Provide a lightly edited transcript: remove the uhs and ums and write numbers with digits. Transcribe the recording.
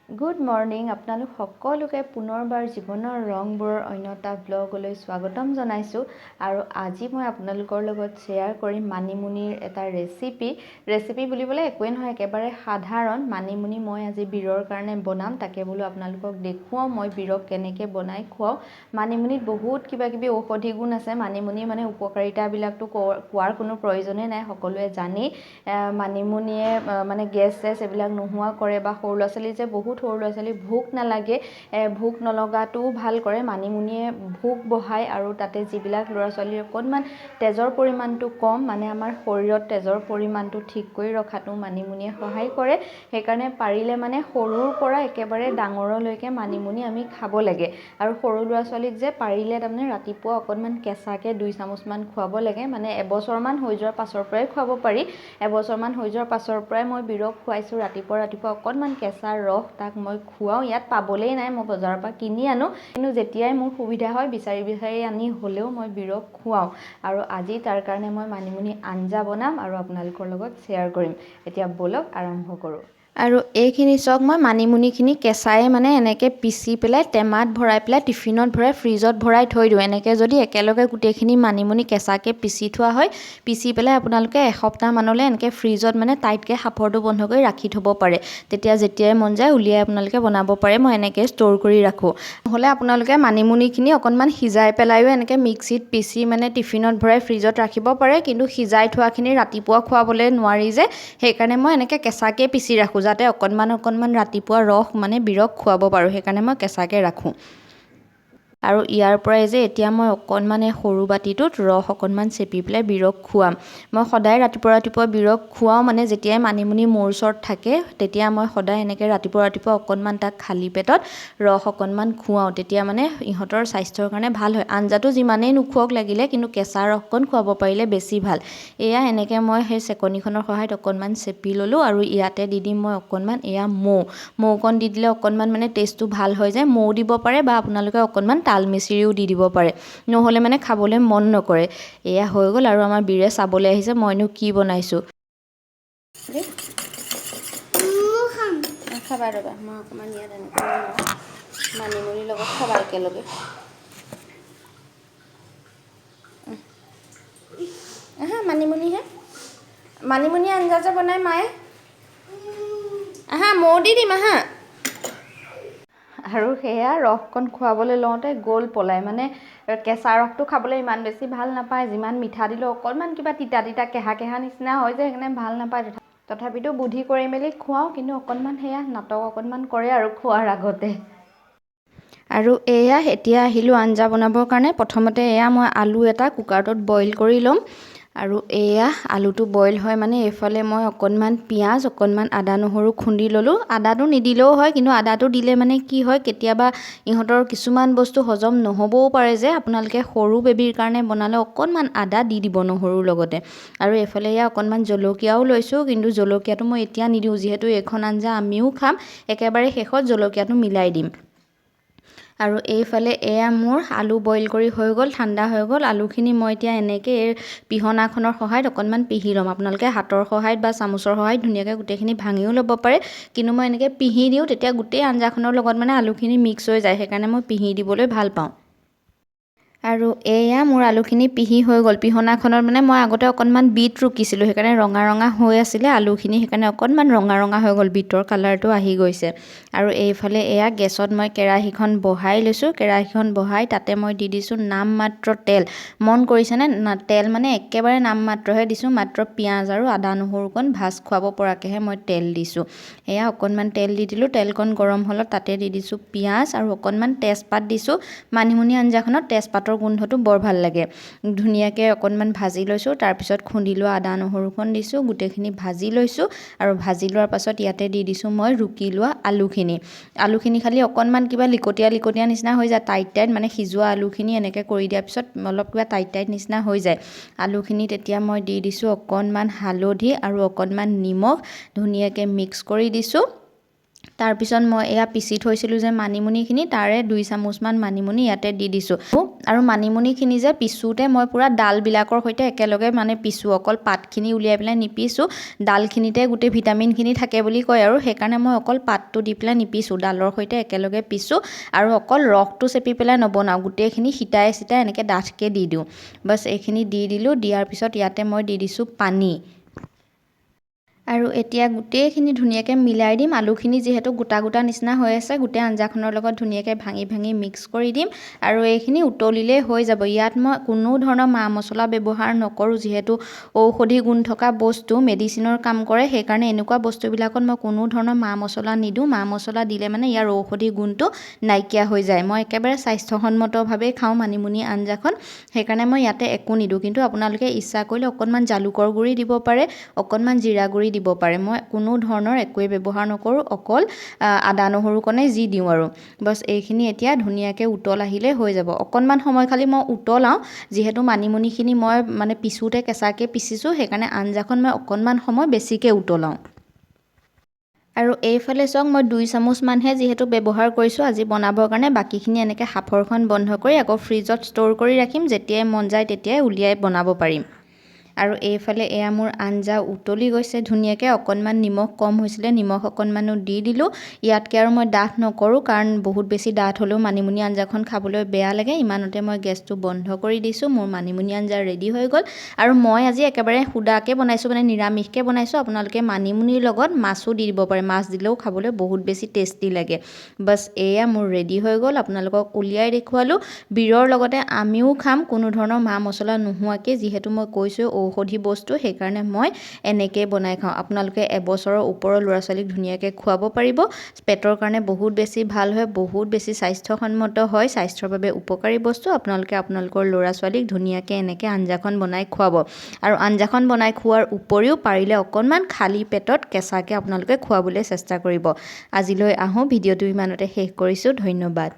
Good morning আপোনালোক সকলোকে পুনৰবাৰ জীৱনৰ ৰংবোৰৰ অন্য এটা ব্লগলৈ স্বাগতম জনাইছোঁ আৰু আজি মই আপোনালোকৰ লগত শ্বেয়াৰ কৰিম মানিমুনিৰ এটা ৰেচিপি বুলিবলৈ একোৱেই নহয়, একেবাৰে সাধাৰণ মানিমুনি মই আজি বীৰৰ কাৰণে বনাম। তাকে বোলো আপোনালোকক দেখুৱাওঁ মই বীৰক কেনেকৈ বনাই খুৱাওঁ। মানিমুনিত বহুত কিবাকিবি ঔষধি গুণ আছে। মানিমুনি মানে উপকাৰিতাবিলাকতো কোৱাৰ কোনো প্ৰয়োজনেই নাই, সকলোৱে জানেই। মানিমুনিয়ে মানে গেছ এইবিলাক নোহোৱা কৰে বা সৰু ল'ৰা ছোৱালী যে বহুত সৰু ল'ৰা ছোৱালী ভোক নালাগে, ভোক নলগাটোও ভাল কৰে। মানিমুনিয়ে ভোক বঢ়ায় আৰু তাতে যিবিলাক ল'ৰা ছোৱালীৰ অকণমান তেজৰ পৰিমাণটো কম, মানে আমাৰ শৰীৰত তেজৰ পৰিমাণটো ঠিক কৰি ৰখাটো মানিমুনিয়ে সহায় কৰে। সেইকাৰণে পাৰিলে মানে সৰুৰ পৰা একেবাৰে ডাঙৰলৈকে মানিমুনি আমি খাব লাগে। আৰু সৰু ল'ৰা ছোৱালীক যে পাৰিলে তাৰমানে ৰাতিপুৱা অকণমান কেঁচাকৈ 2 চামুচমান খুৱাব লাগে। মানে এবছৰমান হৈ যোৱাৰ পাছৰ পৰাই খুৱাব পাৰি। এবছৰমান হৈ যোৱাৰ পাছৰ পৰাই মই বীৰক খুৱাইছোঁ। ৰাতিপুৱা অকণমান কেঁচা ৰস তাক মই খুৱাওঁ। ইয়াত পাবলেই নাই, মই বজাৰৰ পৰা কিনি আনো, কিন্তু যেতিয়াই মোৰ সুবিধা হয় বিচাৰি আনি হ'লেও মই বীৰক খুৱাওঁ। আৰু আজি তাৰ কাৰণে মই মানিমুনি আঞ্জা বনাম আৰু আপোনালোকৰ লগত শ্বেয়াৰ কৰিম। এতিয়া ব'লক আৰম্ভ কৰোঁ। আৰু এইখিনি চাওক, মই মানিমুনিখিনি কেঁচাই মানে এনেকৈ পিচি পেলাই টেমাত ভৰাই পেলাই টিফিনত ভৰাই ফ্ৰিজত ভৰাই থৈ দিওঁ। এনেকৈ যদি একেলগে গোটেইখিনি মানিমুনি কেঁচাকৈ পিচি থোৱা হয়, পিচি পেলাই আপোনালোকে এসপ্তাহমানলৈ এনেকৈ ফ্ৰিজত মানে টাইটকৈ সাঁফৰটো বন্ধ কৰি ৰাখি থ'ব পাৰে। তেতিয়া যেতিয়াই মন যায় উলিয়াই আপোনালোকে বনাব পাৰে। মই এনেকৈ ষ্ট'ৰ কৰি ৰাখোঁ। নহ'লে আপোনালোকে মানিমুনিখিনি অকণমান সিজাই পেলাইও এনেকৈ মিক্সিত পিচি মানে টিফিনত ভৰাই ফ্ৰিজত ৰাখিব পাৰে, কিন্তু সিজাই থোৱাখিনি ৰাতিপুৱা খুৱাবলৈ নোৱাৰি যে, সেইকাৰণে মই এনেকৈ কেঁচাকৈ পিচি ৰাখোঁ, যাতে অকণমান ৰাতিপুৱা ৰস মানে বীৰক খুৱাব পাৰোঁ। সেইকাৰণে মই কেঁচাকৈ ৰাখোঁ। আৰু ইয়াৰ পৰাই যে এতিয়া মই অকণমান এই সৰু বাতিটোত ৰস অকণমান চেপি পেলাই বীৰক খুৱাম। মই সদায় ৰাতিপুৱা বীৰক খুৱাওঁ, মানে যেতিয়াই মানিমুনি মোৰ ওচৰত থাকে তেতিয়া মই সদায় এনেকৈ ৰাতিপুৱা অকণমান তাক খালী পেটত ৰস অকণমান খুৱাওঁ। তেতিয়া মানে ইহঁতৰ স্বাস্থ্যৰ কাৰণে ভাল হয়। আঞ্জাটো যিমানেই নোখোৱাওক লাগিলে, কিন্তু কেঁচা ৰসকণ খুৱাব পাৰিলে বেছি ভাল। এয়া এনেকৈ মই সেই চেকনিখনৰ সহায়ত অকণমান চেপি ল'লোঁ আৰু ইয়াতে দি দিম মই অকণমান এয়া মৌকণ দি দিলে অকণমান মানে টেষ্টটো ভাল হয় যে। মৌ দিব পাৰে বা আপোনালোকে অকণমান তাল মিচিৰিও দি দিব পাৰে, নহ'লে মানে খাবলৈ মন নকৰে। এয়া হৈ গ'ল আৰু আমাৰ বীৰে চাবলৈ আহিছে মইনো কি বনাইছোঁ। খাবা ৰ'বা, মই অকণমান ইয়াত এনেকৈ মানিমুনিৰ লগত খাবা একেলগে। আহা মানিমুনি আঞ্জা যে বনাই মায়ে, আহা মৌ দি দিম আহা। আৰু সেয়া ৰসকণ খুৱাবলৈ লওঁতে গ'ল পলাই। মানে কেঁচা ৰসটো খাবলৈ ইমান বেছি ভাল নাপায়, যিমান মিঠা দিলেও অকণমান কিবা তিতা কেহা নিচিনা হয় যে, সেইকাৰণে ভাল নাপায়। তথাপিতো বুদ্ধি কৰি মেলি খুৱাওঁ, কিন্তু অকণমান সেয়া নাটক অকণমান কৰে আৰু খোৱাৰ আগতে। আৰু এয়া এতিয়া আহিলোঁ আঞ্জা বনাবৰ কাৰণে। প্ৰথমতে এয়া মই আলু এটা কুকাৰটোত বইল কৰি ল'ম। আৰু এয়া আলুটো বইল হয় মানে এইফালে মই অকণমান পিঁয়াজ, অকণমান আদা নহৰু খুন্দি ল'লোঁ। আদাটো নিদিলেও হয়, কিন্তু আদাটো দিলে মানে কি হয়, কেতিয়াবা ইহঁতৰ কিছুমান বস্তু হজম নহ'বও পাৰে যে। আপোনালোকে সৰু বেবীৰ কাৰণে বনালে অকণমান আদা দি দিব নহৰুৰ লগতে। আৰু এইফালে এয়া অকণমান জলকীয়াও লৈছোঁ, কিন্তু জলকীয়াটো মই এতিয়া নিদিওঁ, যিহেতু এইখন আঞ্জা আমিও খাম। একেবাৰে শেষত জলকীয়াটো মিলাই দিম। আৰু এইফালে এয়া মোৰ আলু বইল কৰি হৈ গ'ল, ঠাণ্ডা হৈ গ'ল। আলুখিনি মই এতিয়া এনেকৈ এই পিহনাখনৰ সহায়ত অকণমান পিহি ল'ম। আপোনালোকে হাতৰ সহায়ত বা চামুচৰ সহায়ত ধুনীয়াকৈ গোটেইখিনি ভাঙিও ল'ব পাৰে, কিন্তু মই এনেকৈ পিহি দিওঁ, তেতিয়া গোটেই আঞ্জাখনৰ লগত মানে আলুখিনি মিক্স হৈ যায়। সেইকাৰণে মই পিহি দিবলৈ ভাল পাওঁ। আৰু এয়া মোৰ আলুখিনি পিহি হৈ গ'ল। পিহনাখনত মানে মই আগতে অকণমান বিট ৰুকিছিলোঁ, সেইকাৰণে ৰঙা হৈ আছিলে আলুখিনি, সেইকাৰণে অকণমান ৰঙা হৈ গ'ল, বিটৰ কালাৰটো আহি গৈছে। আৰু এইফালে এয়া গেছত মই কেৰাহীখন বহাই লৈছোঁ। কেৰাহীখন বহাই তাতে মই দি দিছোঁ নামমাত্ৰ তেল। মন কৰিছেনে, তেল মানে একেবাৰে নামমাত্ৰহে দিছোঁ, মাত্ৰ পিঁয়াজ আৰু আদা নহৰুকণ ভাজ খুৱাব পৰাকৈহে মই তেল দিছোঁ। এয়া অকণমান তেল দি দিলোঁ। তেলকণ গৰম হ'লত তাতে দি দিছোঁ পিঁয়াজ আৰু অকণমান তেজপাত দিছোঁ। মানিমুনি আঞ্জাখনত তেজপাতৰ গোন্ধটো বৰ ভাল লাগে। ধুনীয়াকৈ অকণমান ভাজি লৈছোঁ। তাৰপিছত খুন্দি লোৱা আদা নহৰুকণ দিছোঁ। গোটেইখিনি ভাজি লৈছোঁ আৰু ভাজি লোৱাৰ পাছত ইয়াতে দি দিছোঁ মই ৰুকি লোৱা আলুখিনি খালি অকণমান কিবা লিকটীয়া নিচিনা হৈ যায়, টাইট মানে সিজোৱা আলুখিনি এনেকৈ কৰি দিয়াৰ পিছত অলপ কিবা টাইট নিচিনা হৈ যায়। আলুখিনি তেতিয়া মই দি দিছোঁ অকণমান হালধি আৰু অকণমান নিমখ, ধুনীয়াকৈ মিক্স কৰি দিছোঁ। তাৰপিছত মই এয়া পিচি থৈছিলোঁ যে মানিমুনিখিনি তাৰে 2 চামুচমান মানিমুনি ইয়াতে দি দিছোঁ আৰু মানিমুনিখিনি যে পিছোঁতে মই পূৰা ডালবিলাকৰ সৈতে একেলগে মানে পিছোঁ, অকল পাতখিনি উলিয়াই পেলাই নিপিছোঁ। ডালখিনিতে গোটেই ভিটামিনখিনি থাকে বুলি কয় আৰু সেইকাৰণে মই অকল পাতটো দি পেলাই নিপিছোঁ, ডালৰ সৈতে একেলগে পিছোঁ আৰু অকল ৰসটো চেপি পেলাই নবনাওঁ, গোটেইখিনি সিটাই চিটাই এনেকৈ ডাঠকৈ দি দিওঁ। বাছ এইখিনি দি দিলোঁ, দিয়াৰ পিছত ইয়াতে মই দি দিছোঁ পানী আৰু এতিয়া গোটেইখিনি ধুনীয়াকৈ মিলাই দিম। আলুখিনি যিহেতু গোটা গোটা নিচিনা হৈ আছে, গোটেই আঞ্জাখনৰ লগত ধুনীয়াকৈ ভাঙি ভাঙি মিক্স কৰি দিম আৰু এইখিনি উতলিলেই হৈ যাব। ইয়াত মই কোনো ধৰণৰ মা মছলা ব্যৱহাৰ নকৰোঁ, যিহেতু ঔষধি গুণ থকা বস্তু, মেডিচিনৰ কাম কৰে, সেইকাৰণে এনেকুৱা বস্তুবিলাকত মই কোনো ধৰণৰ মা মছলা নিদিওঁ। মা মছলা দিলে মানে ইয়াৰ ঔষধি গুণটো নাইকিয়া হৈ যায়। মই একেবাৰে স্বাস্থ্যসন্মতভাৱেই খাওঁ মানিমুনি আঞ্জাখন, সেইকাৰণে মই ইয়াতে একো নিদিওঁ। কিন্তু আপোনালোকে ইচ্ছা কৰিলে অকণমান জালুকৰ গুড়ি দিব পাৰে, অকণমান জিৰা গুড়ি দিব পাৰে। মই কোনো ধৰণৰ একোৱেই ব্যৱহাৰ নকৰোঁ, অকল আদা নহৰুকণে যি দিওঁ আৰু বছ এইখিনি এতিয়া ধুনীয়াকৈ উতল আহিলে হৈ যাব। অকণমান সময় খালি মই উতলাওঁ, যিহেতু মানিমুনিখিনি মই মানে পিছোঁতে কেঁচাকৈ পিচিছোঁ, সেইকাৰণে আঞ্জাখন মই অকণমান সময় বেছিকৈ উতলাওঁ। আৰু এইফালে চাওক, মই 2 চামুচমানহে যিহেতু ব্যৱহাৰ কৰিছোঁ আজি বনাবৰ কাৰণে, বাকীখিনি এনেকৈ সাঁফৰখন বন্ধ কৰি আকৌ ফ্ৰিজত ষ্ট'ৰ কৰি ৰাখিম, যেতিয়াই মন যায় তেতিয়াই উলিয়াই বনাব পাৰিম। আৰু এইফালে এয়া মোৰ আঞ্জা উতলি গৈছে ধুনীয়াকৈ, অকণমান নিমখ কম হৈছিলে, নিমখ অকণমানো দি দিলোঁ। ইয়াতকৈ আৰু মই ডাঠ নকৰোঁ, কাৰণ বহুত বেছি ডাঠ হ'লেও মানিমুনি আঞ্জাখন খাবলৈ বেয়া লাগে। ইমানতে মই গেছটো বন্ধ কৰি দিছোঁ, মোৰ মানিমুনি আঞ্জা ৰেডি হৈ গ'ল। আৰু মই আজি একেবাৰে সুদাকৈ বনাইছোঁ, মানে নিৰামিষকৈ বনাইছোঁ। আপোনালোকে মানিমুনিৰ লগত মাছো দি দিব পাৰে, মাছ দিলেও খাবলৈ বহুত বেছি টেষ্টি লাগে। বাছ এয়া মোৰ ৰেডি হৈ গ'ল, আপোনালোকক উলিয়াই দেখুৱালোঁ। বিৰৰ লগতে আমিও খাম, কোনো ধৰণৰ মা মছলা নোহোৱাকৈ, যিহেতু মই কৈছোঁ ঔষধি বস্তু, সেইকাৰণে মই এনেকৈ বনাই খাওঁ। আপোনালোকে এবছৰৰ ওপৰৰ ল'ৰা ছোৱালীক ধুনীয়াকৈ খুৱাব পাৰিব, পেটৰ কাৰণে বহুত বেছি ভাল হয়, বহুত বেছি স্বাস্থ্যসন্মত হয়, স্বাস্থ্যৰ বাবে উপকাৰী বস্তু। আপোনালোকে আপোনালোকৰ ল'ৰা ছোৱালীক ধুনীয়াকৈ এনেকৈ আঞ্জাখন বনাই খুৱাব। আৰু আঞ্জাখন বনাই খোৱাৰ উপৰিও পাৰিলে অকণমান খালী পেটত কেঁচাকৈ আপোনালোকে খুৱাবলৈ চেষ্টা কৰিব। আজিলৈ আহোঁ, ভিডিঅ'টো ইমানতে শেষ কৰিছোঁ, ধন্যবাদ।